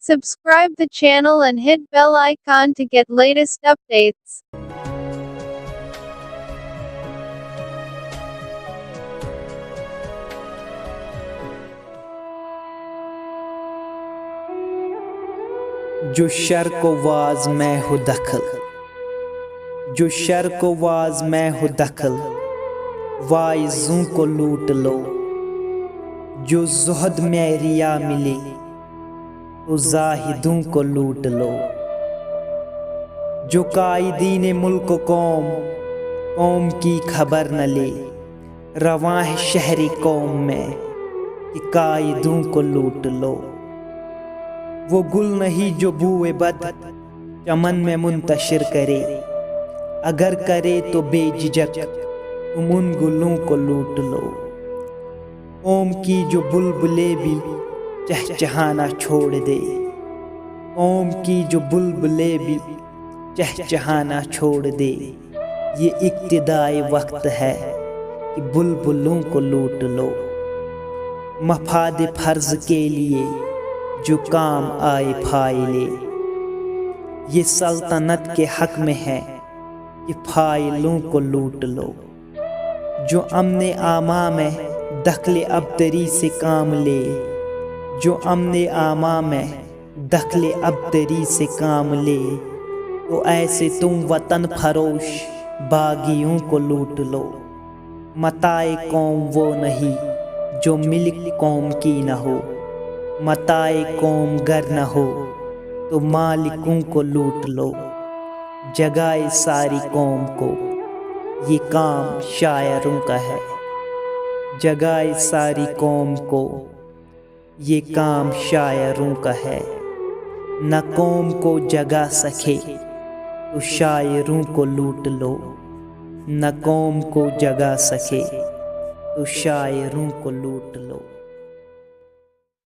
Subscribe the channel and hit bell icon to get latest updates. جو شر کو was میں ہوں دخل، جو شر کو واز میں ہوں دخل، واعظوں کو لوٹ لو۔ جو زہد میں ریا ملے تو زاہدوں کو لوٹ لو۔ جو قائدین ملک و قوم کی خبر نہ لے، رواں ہے شہر قوم میں کہ قائدوں کو لوٹ لو۔ وہ گل نہیں جو بوئے بد چمن میں منتشر کرے، اگر کرے تو بے جھجک تم ان گلوں کو لوٹ لو۔ قوم کی جو بلبلے بھی چہچہانا چھوڑ دے، قوم کی جو بلبلے بھی چہچہانا چھوڑ دے، یہ ابتدائی وقت ہے کہ بلبلوں کو لوٹ لو۔ مفاد فرض کے لیے جو کام آئے فائلے، یہ سلطنت کے حق میں ہے کہ فائلوں کو لوٹ لو۔ جو امن عامہ میں دخل ابتری سے کام لے، جو امن عامہ میں دخل ابتری سے کام لے، تو ایسے تم وطن فروش باغیوں کو لوٹ لو۔ متاع قوم وہ نہیں جو ملک قوم کی نہ ہو، متاع قوم گر نہ ہو تو مالکوں کو لوٹ لو۔ جگائے ساری قوم کو یہ کام شاعروں کا ہے، جگائے ساری قوم کو یہ کام شاعروں کا ہے۔ نہ قوم کو جگا سکے تو شاعروں کو لوٹ لو، نہ قوم کو جگا سکے تو شاعروں کو لوٹ لو۔